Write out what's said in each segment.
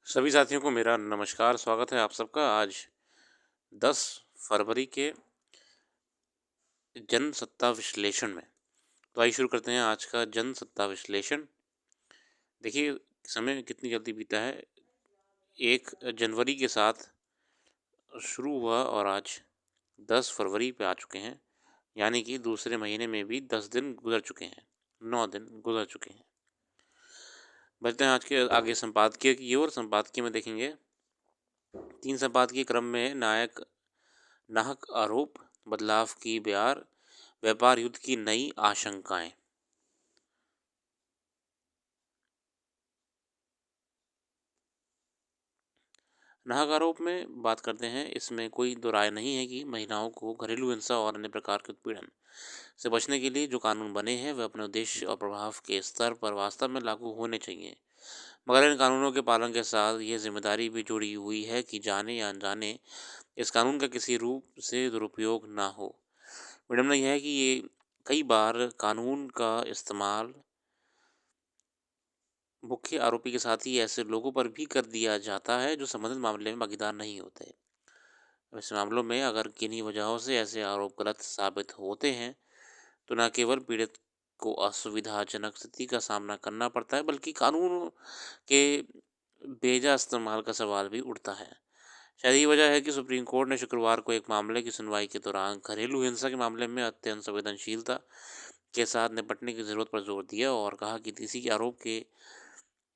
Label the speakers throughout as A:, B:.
A: सभी साथियों को मेरा नमस्कार, स्वागत है आप सबका आज 10 फरवरी के जनसत्ता विश्लेषण में। तो आइए शुरू करते हैं आज का जनसत्ता विश्लेषण। देखिए, समय कितनी जल्दी बीता है। 1 जनवरी के साथ शुरू हुआ और आज 10 फरवरी पे आ चुके हैं, यानी कि दूसरे महीने में भी 10 दिन गुज़र चुके हैं, 9 दिन गुज़र चुके हैं। बढ़ते हैं आज के आगे संपादकीय की ओर। संपादकीय में देखेंगे 3 संपादकीय क्रम में नाहक आरोप, बदलाव की बयार, व्यापार युद्ध की नई आशंकाएं। नाहक आरोप में बात करते हैं। इसमें कोई दो राय नहीं है कि महिलाओं को घरेलू हिंसा और अन्य प्रकार के उत्पीड़न से बचने के लिए जो कानून बने हैं वे अपने उद्देश्य और प्रभाव के स्तर पर वास्तव में लागू होने चाहिए, मगर इन कानूनों के पालन के साथ ये जिम्मेदारी भी जुड़ी हुई है कि जाने या अनजाने इस कानून का किसी रूप से दुरुपयोग ना हो। विडम्बना यह है कि ये कई बार कानून का इस्तेमाल मुख्य आरोपी के साथ ही ऐसे लोगों पर भी कर दिया जाता है जो संबंधित मामले में भागीदार नहीं होते। ऐसे मामलों में अगर किन्हीं वजहों से ऐसे आरोप गलत साबित होते हैं तो न केवल पीड़ित को असुविधाजनक स्थिति का सामना करना पड़ता है, बल्कि कानून के बेजा इस्तेमाल का सवाल भी उठता है। शायद यही वजह है कि सुप्रीम कोर्ट ने शुक्रवार को एक मामले की सुनवाई के दौरान घरेलू हिंसा के मामले में अत्यंत संवेदनशीलता के साथ निपटने की जरूरत पर जोर दिया और कहा कि किसी के आरोप के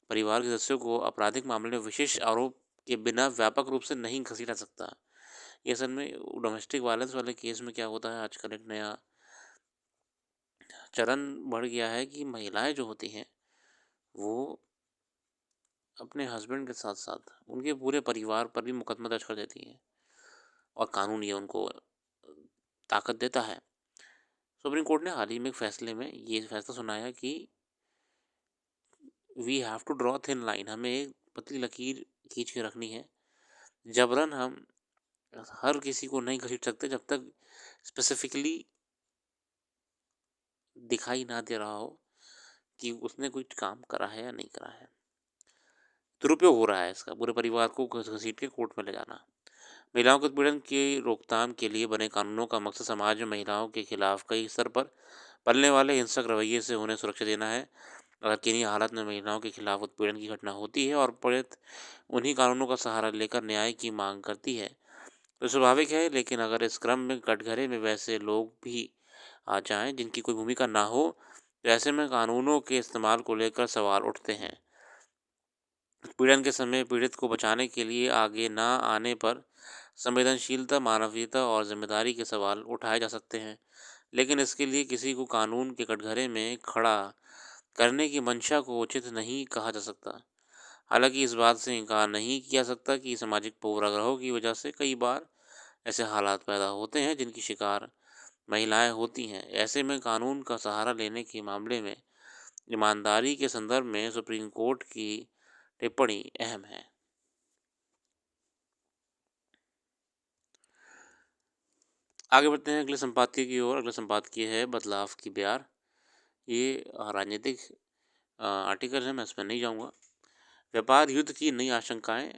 A: परिवार के सदस्यों को आपराधिक मामले में विशेष आरोप के बिना व्यापक रूप से नहीं घसीटा सकता। ये असल में डोमेस्टिक वायलेंस वाले केस में क्या होता है, आजकल एक नया चरण बढ़ गया है कि महिलाएं जो होती हैं वो अपने हस्बैंड के साथ साथ उनके पूरे परिवार पर भी मुकदमा दर्ज कर देती हैं और कानून ये उनको ताकत देता है। सुप्रीम कोर्ट ने हाल ही में एक फैसले में ये फैसला सुनाया कि we have to draw thin line, हमें एक पतली लकीर खींच के रखनी है। जबरन हम हर किसी को नहीं घसीट सकते जब तक स्पेसिफिकली दिखाई ना दे रहा हो कि उसने कुछ काम करा है या नहीं करा है। दुरुपयोग हो रहा है इसका, पूरे परिवार को घसीट के कोर्ट में ले जाना। महिलाओं के उत्पीड़न की रोकथाम के लिए बने कानूनों का मकसद समाज में महिलाओं के खिलाफ कई स्तर पर पलने वाले हिंसक रवैये से उन्हें सुरक्षा देना है। अगर किन्हीं हालत में महिलाओं के खिलाफ उत्पीड़न की घटना होती है और पीड़ित उन्हीं कानूनों का सहारा लेकर न्याय की मांग करती है तो स्वाभाविक है, लेकिन अगर इस क्रम में कटघरे में वैसे लोग भी आ जाएं जिनकी कोई भूमिका ना हो तो ऐसे में कानूनों के इस्तेमाल को लेकर सवाल उठते हैं। उत्पीड़न के समय पीड़ित को बचाने के लिए आगे ना आने पर संवेदनशीलता, मानवीयता और जिम्मेदारी के सवाल उठाए जा सकते हैं, लेकिन इसके लिए किसी को कानून के कटघरे में खड़ा करने की मंशा को उचित नहीं कहा जा सकता। हालांकि इस बात से इनकार नहीं किया सकता कि सामाजिक पूर्वाग्रहों की वजह से कई बार ऐसे हालात पैदा होते हैं जिनकी शिकार महिलाएं होती हैं। ऐसे में कानून का सहारा लेने के मामले में ईमानदारी के संदर्भ में सुप्रीम कोर्ट की टिप्पणी अहम है। आगे बढ़ते हैं अगले संपादकीय की ओर। अगला संपादकीय है बदलाव की बयार। ये राजनीतिक आर्टिकल है, मैं इसमें नहीं जाऊंगा। व्यापार युद्ध की नई आशंकाएं।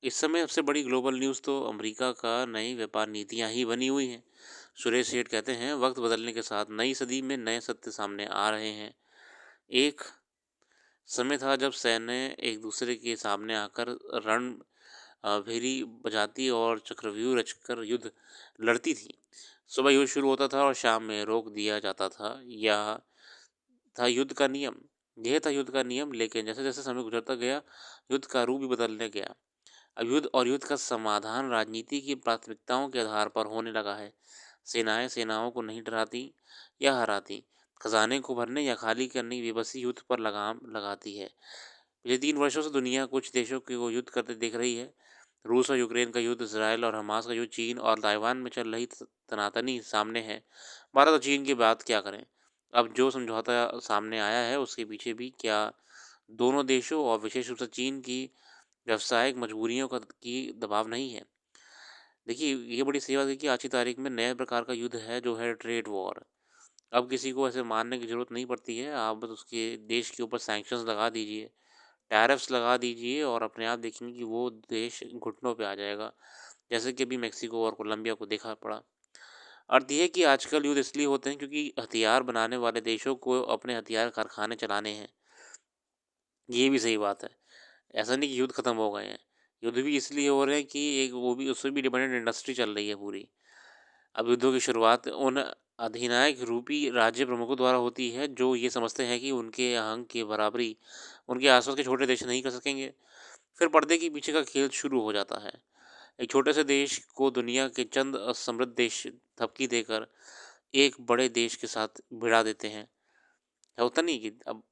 A: इस समय सबसे बड़ी ग्लोबल न्यूज़ तो अमेरिका का नई व्यापार नीतियां ही बनी हुई हैं। सुरेश सेठ कहते हैं, वक्त बदलने के साथ नई सदी में नए सत्य सामने आ रहे हैं। एक समय था जब सैन्य एक दूसरे के सामने आकर रण भेरी बजाती और चक्रव्यूह रचकर युद्ध लड़ती थी। सुबह युद्ध शुरू होता था और शाम में रोक दिया जाता था। था युद्ध का नियम यह था युद्ध का नियम, लेकिन जैसे जैसे समय गुजरता गया युद्ध का रूप भी बदलने गया। अब युद्ध और युद्ध का समाधान राजनीति की प्राथमिकताओं के आधार पर होने लगा है। सेनाएं सेनाओं को नहीं डराती या हराती, खजाने को भरने या खाली करने की बेबसी युद्ध पर लगाम लगाती है। पिछले 3 वर्षों से दुनिया कुछ देशों को युद्ध करते देख रही है। रूस और यूक्रेन का युद्ध, इसराइल और हमास का युद्ध, चीन और ताइवान में चल रही तनातनी सामने है। भारत और चीन की बात क्या करें। अब जो समझौता सामने आया है उसके पीछे भी क्या दोनों देशों और विशेष रूप से चीन की व्यावसायिक मजबूरियों का की दबाव नहीं है। देखिए, ये बड़ी सही बात है कि आज की तारीख में नए प्रकार का युद्ध है जो है ट्रेड वॉर। अब किसी को ऐसे मारने की ज़रूरत नहीं पड़ती है, आप बस उसके देश के ऊपर सैंक्शंस लगा दीजिए, टैरिफ्स लगा दीजिए और अपने आप देखेंगे कि वो देश घुटनों पे आ जाएगा, जैसे कि अभी मेक्सिको और कोलंबिया को देखा पड़ा। अर्थ ये है कि आजकल युद्ध इसलिए होते हैं क्योंकि हथियार बनाने वाले देशों को अपने हथियार कारखाने चलाने हैं। ये भी सही बात है। ऐसा नहीं कि युद्ध खत्म हो गए हैं। युद्ध भी इसलिए हो रहे हैं कि एक वो भी उससे भी डिपेंडेंट इंडस्ट्री चल रही है पूरी। अब युद्धों की शुरुआत उन अधिनायक रूपी राज्य प्रमुखों द्वारा होती है जो ये समझते हैं कि उनके अहंग की बराबरी उनके आसपास के छोटे देश नहीं कर सकेंगे। फिर पर्दे के पीछे का खेल शुरू हो जाता है। एक छोटे से देश को दुनिया के चंद समृद्ध देश धमकी देकर एक बड़े देश के साथ भिड़ा देते हैं। होता नहीं कि अब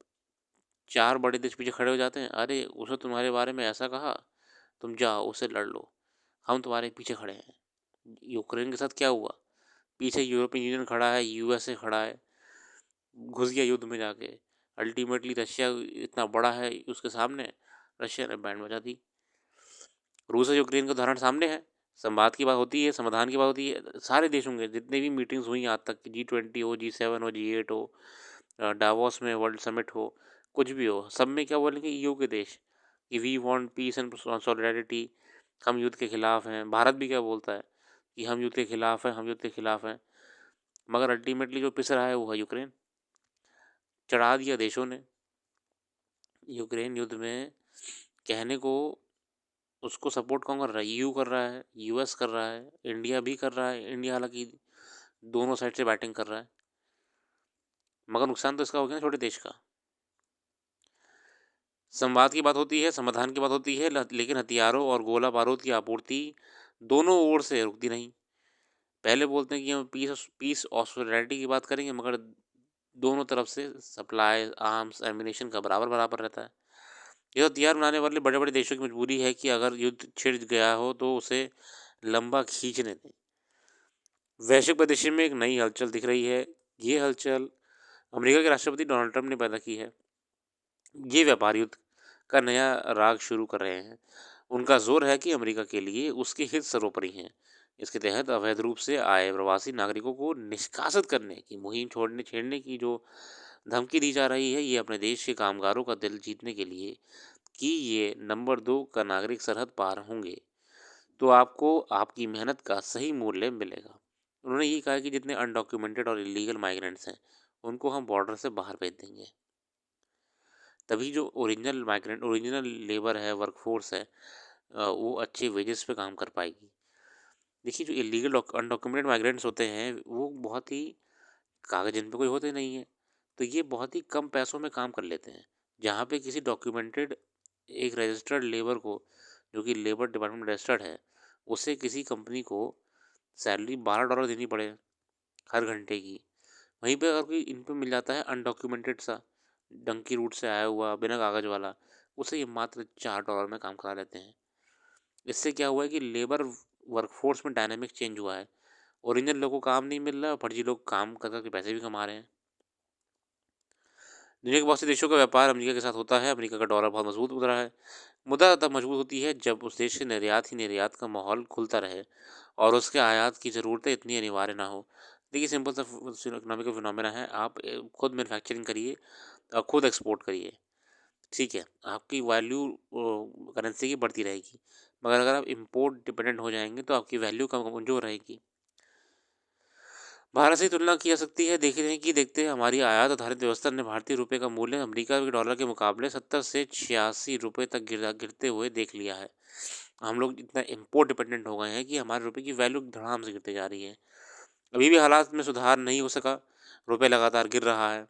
A: 4 बड़े देश पीछे खड़े हो जाते हैं, अरे उसने तुम्हारे बारे में ऐसा कहा, तुम जाओ उससे लड़ लो, हम तुम्हारे पीछे खड़े हैं। यूक्रेन के साथ क्या हुआ? पीछे यूरोपियन यूनियन खड़ा है, यूएसए खड़ा है, घुस गया युद्ध में जाके। अल्टीमेटली रशिया इतना बड़ा है उसके सामने, रशिया ने बैंड बजा दी। रूस और यूक्रेन का उदाहरण सामने है। संवाद की बात होती है, समाधान की बात होती है, सारे देशों के जितने भी मीटिंग्स हुई आज तक, G20 हो, G7 हो, G8 हो, डावोस में वर्ल्ड समिट हो, कुछ भी हो, सब में क्या बोलेंगे ईयू के देश कि we want peace and solidarity, हम युद्ध के खिलाफ हैं। भारत भी क्या बोलता है कि हम युद्ध के खिलाफ हैं, हम युद्ध के खिलाफ हैं। मगर अल्टीमेटली जो पिस रहा है वो है यूक्रेन। चढ़ा दिया देशों ने यूक्रेन युद्ध में। कहने को उसको सपोर्ट कौन कर रहा है? ईयू कर रहा है, यूएस कर रहा है, इंडिया भी कर रहा है। इंडिया हालांकि दोनों साइड से बैटिंग कर रहा है, मगर नुकसान तो इसका हो गया ना छोटे देश का। संवाद की बात होती है, समाधान की बात होती है, लेकिन हथियारों और गोला बारूद की आपूर्ति दोनों ओर से रुकती नहीं। पहले बोलते हैं कि हम पीस और सॉलिडारिटी की बात करेंगे, मगर दोनों तरफ से सप्लाई आर्म्स एमिनेशन का बराबर बराबर रहता है। ये हथियार बनाने वाले बड़े बड़े देशों की मजबूरी है कि अगर युद्ध छिड़ गया हो तो उसे लंबा खींचने दें। वैश्विक परिदृश्य में एक नई हलचल दिख रही है। ये हलचल अमेरिका के राष्ट्रपति डोनाल्ड ट्रंप ने पैदा की है। ये व्यापार युद्ध का नया राग शुरू कर रहे हैं। उनका जोर है कि अमेरिका के लिए उसके हित सर्वोपरि हैं। इसके तहत अवैध रूप से आए प्रवासी नागरिकों को निष्कासित करने की मुहिम छोड़ने छेड़ने की जो धमकी दी जा रही है, ये अपने देश के कामगारों का दिल जीतने के लिए कि ये नंबर 2 का नागरिक सरहद पार होंगे तो आपको आपकी मेहनत का सही मूल्य मिलेगा। उन्होंने ये कहा कि जितने अनडॉक्यूमेंटेड और इलीगल माइग्रेंट्स हैं उनको हम बॉर्डर से बाहर भेज देंगे। तभी जो ओरिजिनल लेबर है, वर्कफोर्स है, वो अच्छे वेजेस पे काम कर पाएगी। देखिए जो इलीगल अनडॉक्यूमेंटेड माइग्रेंट्स होते हैं वो बहुत ही कागज जिन पे कोई होते नहीं है, तो ये बहुत ही कम पैसों में काम कर लेते हैं। जहाँ पे किसी डॉक्यूमेंटेड एक रजिस्टर्ड लेबर को, जो कि लेबर डिपार्टमेंट में रजिस्टर्ड है, उसे किसी कंपनी को सैलरी $12 देनी पड़े हर घंटे की। वहीं पे अगर कोई इन पे मिल जाता है अनडॉक्यूमेंटेड सा, डंकी रूट से आया हुआ बिना कागज वाला, उसे ये मात्र $4 में काम करा लेते हैं। इससे क्या हुआ है कि लेबर वर्कफोर्स में डायनामिक चेंज हुआ है। ओरिजिनल लोगों को काम नहीं मिल रहा, फर्जी लोग काम कर करके पैसे भी कमा रहे हैं। दुनिया के बहुत से देशों का व्यापार अमेरिका के साथ होता है। अमेरिका का डॉलर बहुत मजबूत उतरा है। मुद्रा तब मजबूत होती है जब उस देश से निर्यात ही निर्यात का माहौल खुलता रहे और उसके आयात की ज़रूरतें इतनी अनिवार्य ना हो। देखिए सिंपल सा इकोनॉमिकल फिनोमेना है। आप खुद मैन्युफैक्चरिंग करिए और खुद एक्सपोर्ट करिए, ठीक है, आपकी वैल्यू करेंसी की बढ़ती रहेगी। मगर अगर आप इम्पोर्ट डिपेंडेंट हो जाएंगे तो आपकी वैल्यू कमज़ोर रहेगी। भारत से तुलना की जा सकती है। देख रहे हैं कि देखते हैं हमारी आयात आधारित व्यवस्था ने भारतीय रुपये का मूल्य अमेरिका के डॉलर के मुकाबले 70 से 86 रुपये तक गिरते हुए देख लिया है। हम लोग इतना इम्पोर्ट डिपेंडेंट हो गए हैं कि हमारे रुपये की वैल्यू धड़ाम से गिरते जा रही है। अभी भी हालात में सुधार नहीं हो सका, रुपये लगातार गिर रहा है।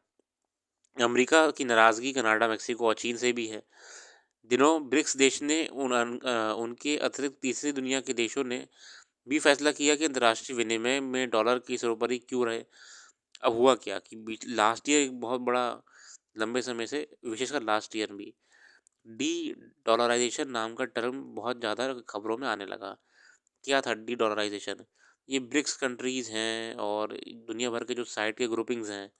A: अमेरिका की नाराज़गी कनाडा, मेक्सिको और चीन से भी है। दिनों ब्रिक्स देश ने उनके अतिरिक्त तीसरी दुनिया के देशों ने भी फैसला किया कि अंतर्राष्ट्रीय विनिमय में डॉलर की सर्वोपरि क्यों रहे। अब हुआ क्या कि बीच लास्ट ईयर एक बहुत बड़ा लंबे समय से, विशेषकर लास्ट ईयर भी, डी डॉलराइजेशन नाम का टर्म बहुत ज़्यादा खबरों में आने लगा। क्या था डी डॉलराइजेशन? ये ब्रिक्स कंट्रीज़ हैं और दुनिया भर के जो साइट के ग्रुपिंग्स हैं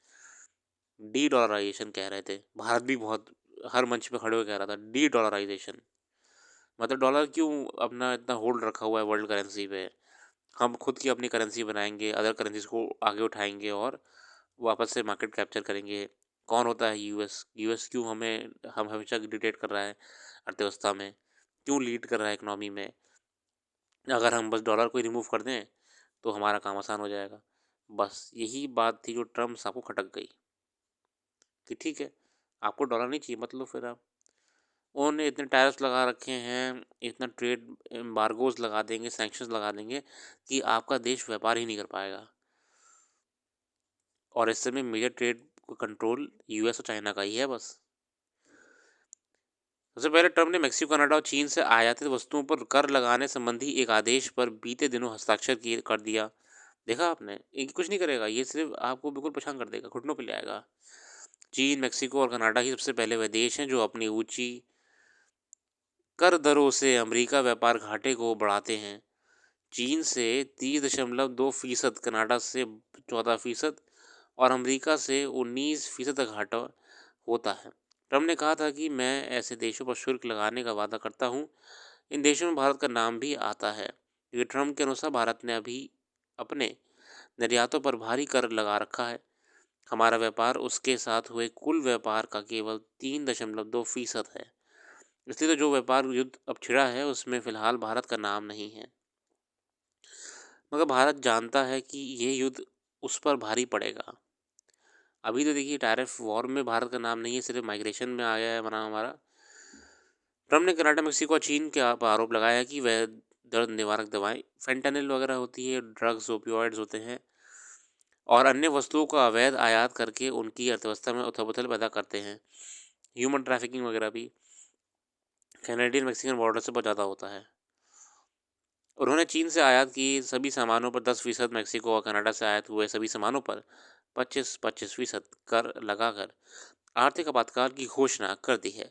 A: डी डॉलराइजेशन कह रहे थे। भारत भी बहुत हर मंच पे खड़े होकर कह रहा था डी डॉलराइजेशन। मतलब डॉलर क्यों अपना इतना होल्ड रखा हुआ है वर्ल्ड करेंसी पे? हम खुद की अपनी करेंसी बनाएंगे, अदर करेंसीज को आगे उठाएंगे और वापस से मार्केट कैप्चर करेंगे, कौन होता है यूएस? यूएस क्यों हम हमेशा डिक्टेट कर रहा है अर्थव्यवस्था में, क्यों लीड कर रहा है इकोनॉमी में? अगर हम बस डॉलर को ही रिमूव कर दें तो हमारा काम आसान हो जाएगा। बस यही बात थी जो ट्रम्प साहब को खटक गई कि ठीक है, आपको डॉलर नहीं चाहिए, मतलब फिर आप, उन्होंने इतने टैरिफ्स लगा रखे हैं, इतना ट्रेड एम्बार्गोज लगा देंगे, सैंक्शंस लगा देंगे कि आपका देश व्यापार ही नहीं कर पाएगा। और इस समय मेजर ट्रेड कंट्रोल यूएस और चाइना का ही है बस। सबसे पहले ट्रम्प ने मेक्सिको, कनाडा और चीन से आयातित वस्तुओं पर कर लगाने संबंधी एक आदेश पर बीते दिनों हस्ताक्षर किए कर दिया। देखा आपने, ये कुछ नहीं करेगा, ये सिर्फ आपको बिल्कुल परेशान कर देगा, घुटनों पे ले आएगा। चीन, मेक्सिको और कनाडा ही सबसे पहले वह देश हैं जो अपनी ऊंची कर दरों से अमेरिका व्यापार घाटे को बढ़ाते हैं। चीन से 30.2%, कनाडा से 14% और अमेरिका से 19% तक घाटा होता है। ट्रम्प ने कहा था कि मैं ऐसे देशों पर शुल्क लगाने का वादा करता हूं। इन देशों में भारत का नाम भी आता है, क्योंकि ट्रम्प के अनुसार भारत ने अभी अपने निर्यातों पर भारी कर लगा रखा है। हमारा व्यापार उसके साथ हुए कुल व्यापार का केवल 3.2% है। इसलिए तो जो व्यापार युद्ध अब छिड़ा है उसमें फिलहाल भारत का नाम नहीं है, मगर भारत जानता है कि ये युद्ध उस पर भारी पड़ेगा। अभी तो देखिए टैरिफ वॉर में भारत का नाम नहीं है, सिर्फ माइग्रेशन में आया है बना हमारा। ट्रम्प ने कनाडा, मेक्सिको और चीन के आरोप लगाया कि वह दर्द निवारक दवाएं, फेंटानिल वगैरह होती है, ड्रग्स, ओपियोइड्स होते हैं और अन्य वस्तुओं का अवैध आयात करके उनकी अर्थव्यवस्था में उथल-पुथल पैदा करते हैं। ह्यूमन ट्रैफिकिंग वगैरह भी कैनेडियन मैक्सिकन बॉर्डर से बहुत ज़्यादा होता है। उन्होंने चीन से आयात की सभी सामानों पर 10%, मेक्सिको और कनाडा से आयात हुए सभी सामानों पर 25% कर लगाकर आर्थिक आपातकाल की घोषणा कर दी है।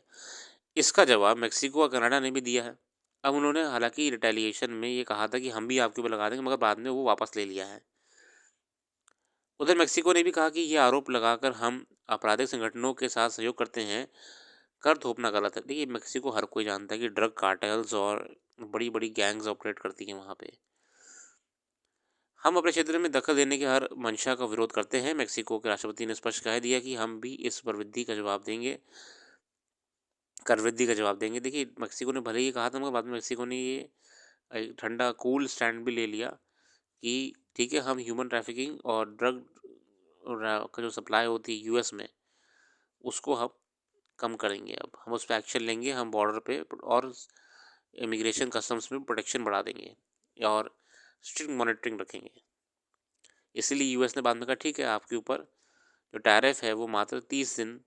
A: इसका जवाब मेक्सिको और कनाडा ने भी दिया है। अब उन्होंने हालांकि रिटेलिएशन में ये कहा था कि हम भी आपके ऊपर लगा देंगे, मगर बाद में वो वापस ले लिया है। उधर मेक्सिको ने भी कहा कि ये आरोप लगाकर हम आपराधिक संगठनों के साथ सहयोग करते हैं, कर थोपना गलत है। देखिए मेक्सिको हर कोई जानता है कि ड्रग कार्टेल्स और बड़ी बड़ी गैंग्स ऑपरेट करती हैं वहाँ पे। हम अपने क्षेत्र में दखल देने की हर मंशा का विरोध करते हैं। मेक्सिको के राष्ट्रपति ने स्पष्ट कह दिया कि हम भी इस प्रवृत्ति का जवाब देंगे, कर वृद्धि का जवाब देंगे। देखिए मेक्सिको ने भले ही कहा था, मगर बाद में मेक्सिको ने ये ठंडा कूल स्टैंड भी ले लिया कि ठीक है, हम ह्यूमन ट्रैफिकिंग और ड्रग का जो सप्लाई होती है यूएस में, उसको हम कम करेंगे। अब हम उस पर एक्शन लेंगे, हम बॉर्डर पे और इमिग्रेशन कस्टम्स में प्रोटेक्शन बढ़ा देंगे और स्ट्रिक्ट मॉनिटरिंग रखेंगे। इसीलिए यूएस ने बाद में कहा ठीक है, आपके ऊपर जो टैरिफ है वो मात्र 30 दिन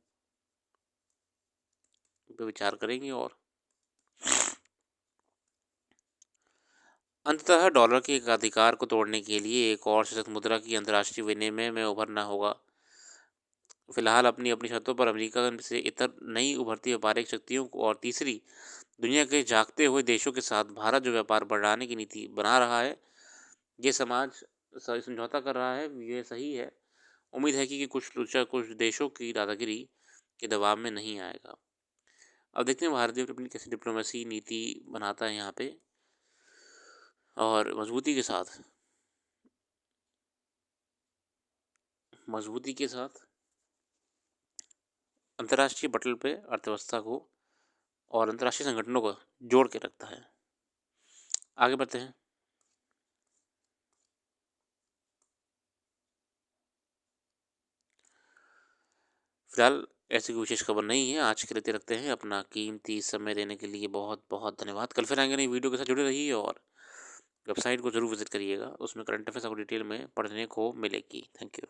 A: पे विचार करेंगे। और अंततः डॉलर के अधिकार को तोड़ने के लिए एक और सशक्त मुद्रा की अंतर्राष्ट्रीय विनिमय में उभरना होगा। फिलहाल अपनी अपनी शर्तों पर अमेरिका से इतर नई उभरती व्यापारिक शक्तियों को और तीसरी दुनिया के जागते हुए देशों के साथ भारत जो व्यापार बढ़ाने की नीति बना रहा है, ये समाज समझौता कर रहा है, ये सही है। उम्मीद है कि कुछ देशों की दादागिरी के दबाव में नहीं आएगा। अब देखते हैं भारत अपनी कैसी डिप्लोमेसी नीति बनाता है यहाँ पे, और मजबूती के साथ अंतर्राष्ट्रीय पटल पे अर्थव्यवस्था को और अंतर्राष्ट्रीय संगठनों को जोड़ के रखता है। आगे बढ़ते हैं। फिलहाल ऐसी कोई विशेष खबर नहीं है। आज के लिए रखते हैं। अपना कीमती समय देने के लिए बहुत बहुत धन्यवाद। कल फिर आएंगे नई वीडियो के साथ, जुड़े रहिए और वेबसाइट को जरूर विजिट करिएगा, उसमें करंट अफेयर्स आपको डिटेल में पढ़ने को मिलेगी। Thank you.